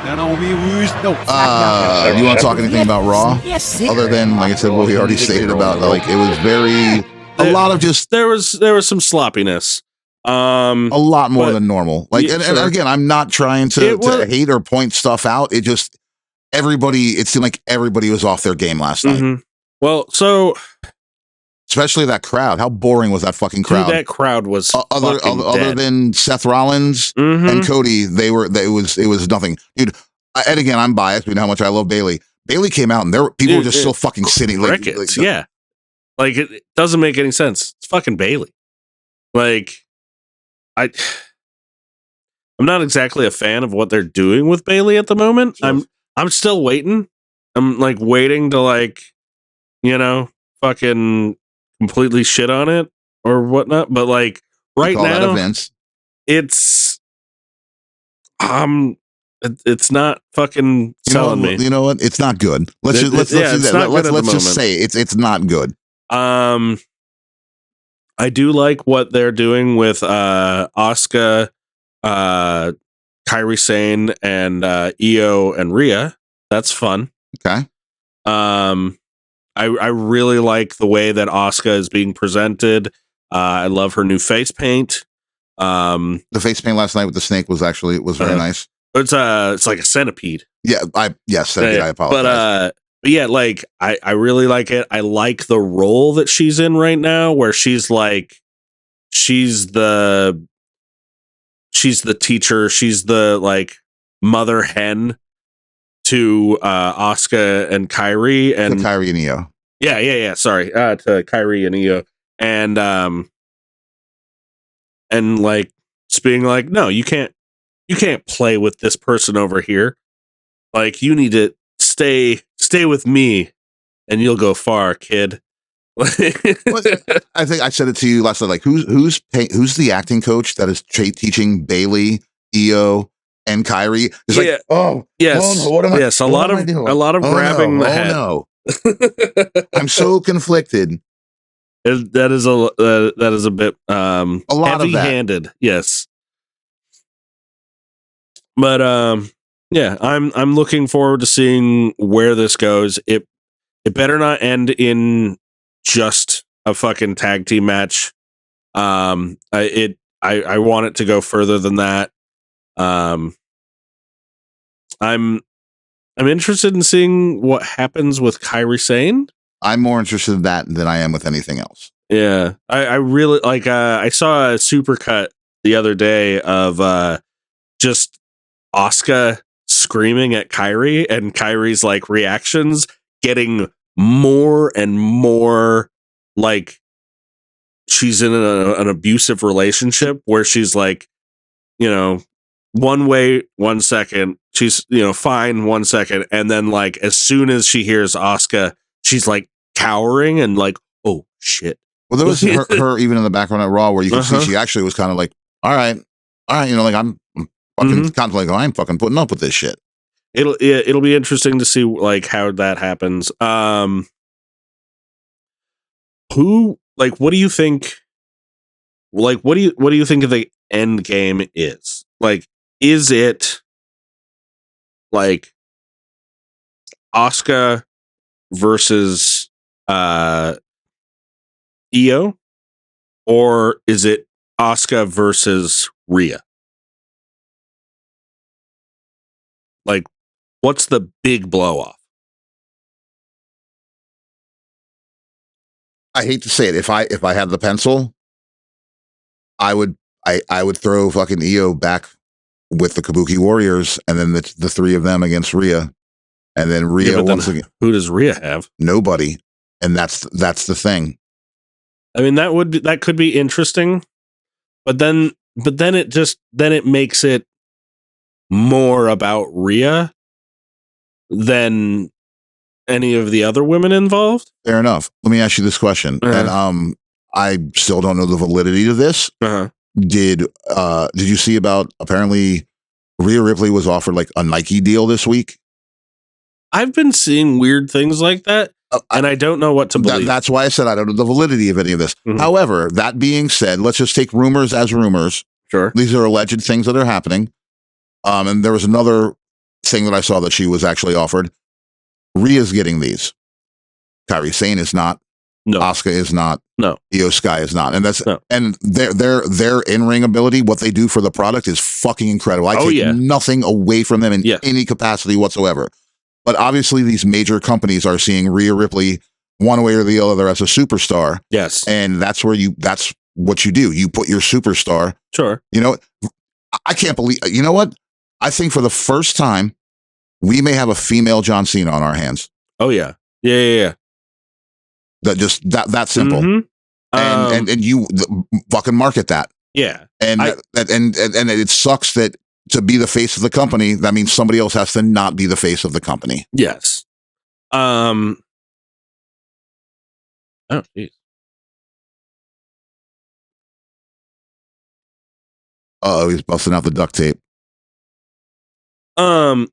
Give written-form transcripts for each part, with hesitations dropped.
You want to talk anything about Raw? Yes. Other than, like I said, what we already stated about, like, it was a lot of just... There was some sloppiness. A lot more than normal. Like, and again, I'm not trying to hate or point stuff out. It just, it seemed like everybody was off their game last night. Well, so... Especially that crowd. How boring was that fucking crowd? Dude, that crowd was other than Seth Rollins and Cody, it was nothing. Dude, and again, I'm biased. We know how much I love Bayley. Bayley came out and people were just still fucking sitting. Like, yeah. Like, it doesn't make any sense. It's fucking Bayley. Like, I'm not exactly a fan of what they're doing with Bayley at the moment. Sure. I'm still waiting. I'm like waiting to, like, fucking completely shit on it or whatnot, but like right now it's not fucking selling me. You know what? It's not good. Let's just say it's not good. I do like what they're doing with Asuka, Kairi Sane, and Io and Rhea. That's fun. Okay. I really like the way that Asuka is being presented. I love her new face paint. The face paint last night with the snake was very nice. It's like a centipede. Yeah, centipede. I apologize. But yeah, like I really like it. I like the role that she's in right now, where she's the teacher. She's the like mother hen to Asuka and Kairi and Io. Yeah. Sorry, to Kairi and Io, and like just being like, no, you can't play with this person over here. Like, you need to stay with me, and you'll go far, kid. I think I said it to you last night. Like, who's the acting coach that is teaching Bayley, Io, and Kairi? It's like, yes, a lot of grabbing the head. No. I'm so conflicted. That is a bit a lot heavy-handed. Yes, but yeah, I'm looking forward to seeing where this goes. It better not end in just a fucking tag team match. I want it to go further than that. I'm interested in seeing what happens with Kairi Sane. I'm more interested in that than I am with anything else. Yeah, I really like. I saw a supercut the other day of just Asuka screaming at Kairi, and Kairi's like reactions getting more and more like she's in an abusive relationship where she's like, one way 1 second, she's fine 1 second, and then like as soon as she hears Asuka, she's like cowering and like, oh shit. Well, there was her even in the background at Raw where you can see she actually was kind of like, all right, like I'm fucking contemplating, I'm fucking putting up with this shit. It'll be interesting to see like how that happens. Who, like, what do you think? Like, what do you think of the end game is? Like, is it like Asuka versus Io, or is it Asuka versus Rhea? Like, what's the big blow off? I hate to say it. If I had the pencil, I would throw fucking Io back with the Kabuki Warriors, and then the three of them against Rhea, and then Rhea once again. Who does Rhea have? Nobody, and that's the thing. I mean, that could be interesting, but then it makes it more about Rhea than any of the other women involved. Fair enough. Let me ask you this question, and I still don't know the validity to this. Did you see about apparently Rhea Ripley was offered like a Nike deal this week? I've been seeing weird things like that, and I don't know what to believe. That's why I said I don't know the validity of any of this. However, that being said, let's just take rumors as rumors. Sure. These are alleged things that are happening. And there was another thing that I saw that she was actually offered. Rhea's getting these. Kairi Sane is not. No. Asuka is not. No. Io Sky is not. And that's No. and their in-ring ability, what they do for the product is fucking incredible. I take nothing away from them in any capacity whatsoever. But obviously these major companies are seeing Rhea Ripley one way or the other as a superstar. Yes. And that's what you do. You put your superstar. Sure. You know, I can't believe, you know what? I think for the first time, we may have a female John Cena on our hands. Oh yeah. Yeah. That simple. Mm-hmm. And you fucking market that. Yeah. And it sucks that to be the face of the company, that means somebody else has to not be the face of the company. Yes. Oh jeez. Oh, he's busting out the duct tape. Sorry,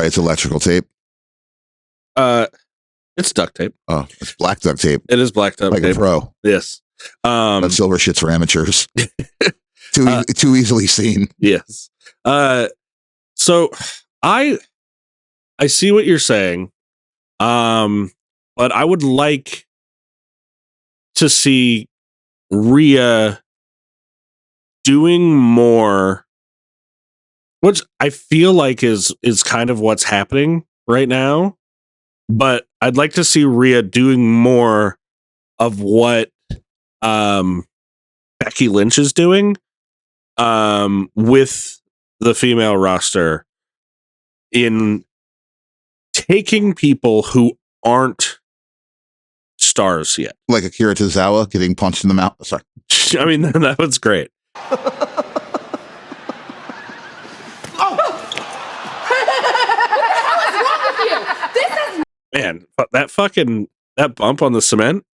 it's electrical tape. It's duct tape. Oh, it's black duct tape. It is black duct tape. Like a pro. Yes. That silver shit's for amateurs. Too easily seen. Yes. So I see what you're saying. But I would like to see Rhea doing more, which I feel like is kind of what's happening right now. But I'd like to see Rhea doing more of what Becky Lynch is doing with the female roster, in taking people who aren't stars yet. Like Akira Tozawa getting punched in the mouth. Sorry. I mean, that was great. Man, that bump on the cement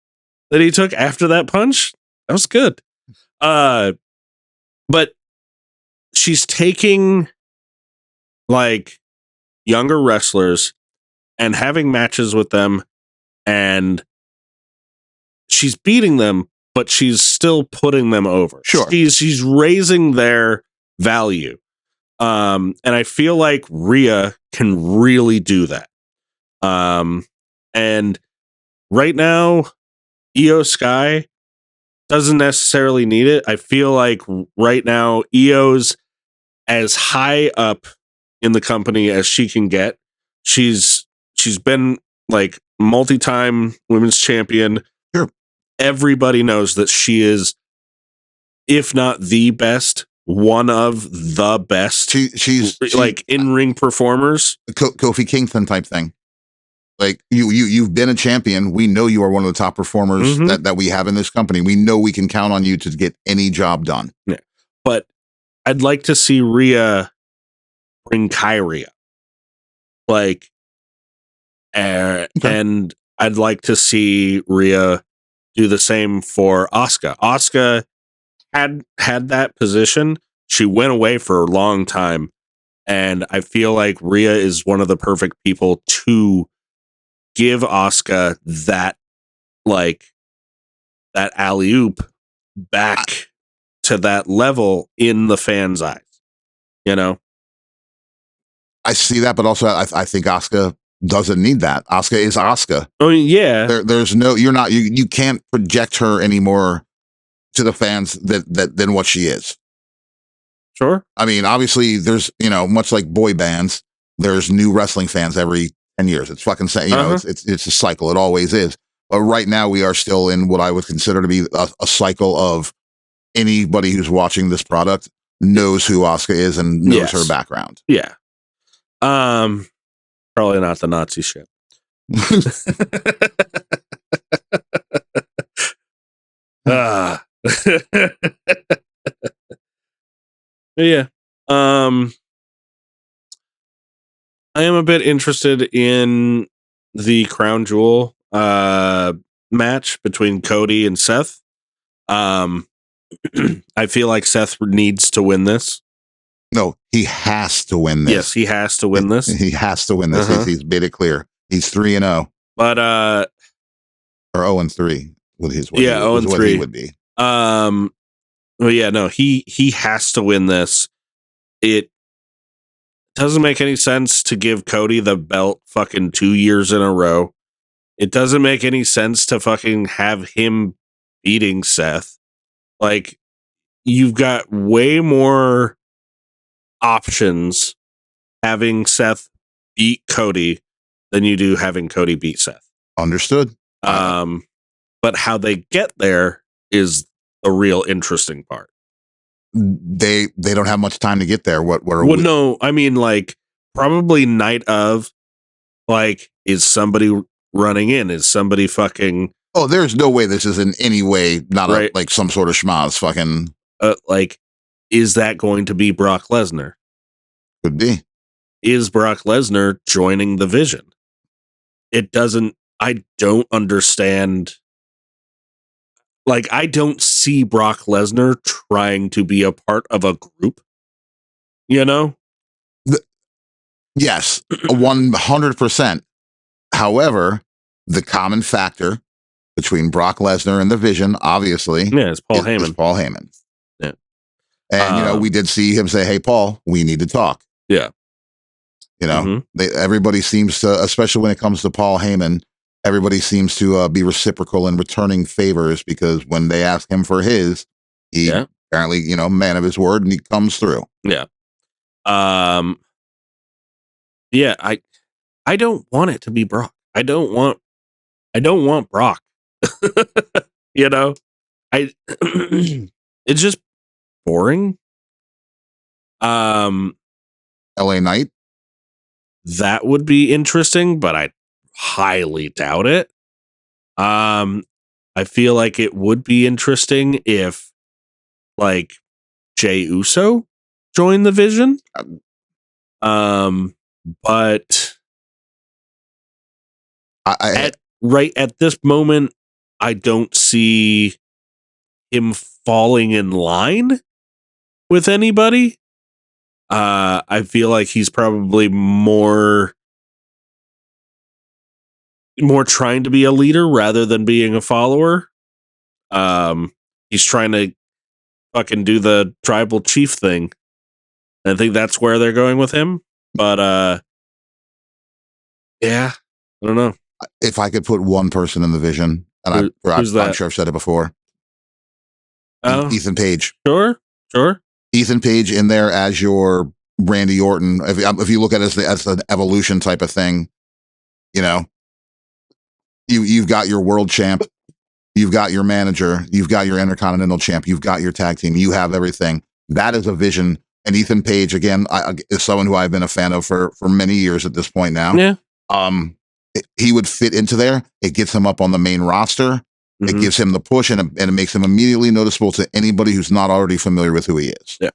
that he took after that punch, that was good. But she's taking like younger wrestlers and having matches with them, and she's beating them, but she's still putting them over. Sure. She's raising their value. And I feel like Rhea can really do that. And right now, Io Sky doesn't necessarily need it. I feel like right now, Io's as high up in the company as she can get. She's been like multi-time women's champion. Sure. Everybody knows that she is, if not the best, one of the best. She's like in-ring performers. Kofi Kingston type thing. Like you've been a champion. We know you are one of the top performers that we have in this company. We know we can count on you to get any job done. Yeah. But I'd like to see Rhea bring Kairi up. Like, and I'd like to see Rhea do the same for Asuka. Asuka had that position. She went away for a long time. And I feel like Rhea is one of the perfect people to give Asuka that alley-oop back to that level in the fans' eyes. You know? I see that, but also I think Asuka doesn't need that. Asuka is Asuka. Oh yeah. There's no, you can't project her anymore to the fans than what she is. Sure. I mean, obviously there's, much like boy bands, there's new wrestling fans every 10 years. It's fucking, it's a cycle. It always is. But right now we are still in what I would consider to be a cycle of anybody who's watching this product knows who Asuka is and knows her background. Yeah. Probably not the Nazi shit. Yeah. I am a bit interested in the Crown Jewel match between Cody and Seth. I feel like Seth needs to win this. No, he has to win this. Yes, he has to win this. He has to win this. He's made it clear. He's 3-0. But or 0-3 with his 0-3 he would be. Well, yeah, no, he has to win this. doesn't make any sense to give Cody the belt fucking 2 years in a row. It doesn't make any sense to fucking have him beating Seth. Like, you've got way more options having Seth beat Cody than you do having Cody beat Seth. Understood. But how they get there is the real interesting part. They don't have much time to get there. No, I mean, like, probably night of, like, is somebody running in? Is somebody fucking... Oh, there's no way this is in any way not right. like some sort of schmaz fucking... like, is that going to be Brock Lesnar? Could be. Is Brock Lesnar joining the Vision? I don't understand. Like, I don't see Brock Lesnar trying to be a part of a group. You know? Yes, 100%. However, the common factor between Brock Lesnar and the Vision, obviously, it's Paul Heyman. Is Paul Heyman. Yeah. And, we did see him say, hey, Paul, we need to talk. Yeah. Everybody seems to, especially when it comes to Paul Heyman, everybody seems to be reciprocal in returning favors, because when they ask him for his, he apparently, man of his word, and he comes through. Yeah. Yeah, I don't want it to be Brock. I don't want Brock. It's just boring. LA Knight. That would be interesting, but I highly doubt it. I feel like it would be interesting if, like, Jey Uso joined the Vision. But at this moment, I don't see him falling in line with anybody. I feel like he's probably more trying to be a leader rather than being a follower. He's trying to fucking do the tribal chief thing. I think that's where they're going with him. But yeah, I don't know. If I could put one person in the Vision, and I'm sure I've said it before. Ethan Page. Sure. Ethan Page in there as your Randy Orton. If you look at it as an evolution type of thing, you've got your world champ, you've got your manager, you've got your Intercontinental champ, you've got your tag team, you have everything. That is a Vision. And Ethan Page, again, is someone who I've been a fan of for many years at this point now. Yeah. He would fit into there. It gets him up on the main roster. It gives him the push, and it makes him immediately noticeable to anybody who's not already familiar with who he is. Yeah.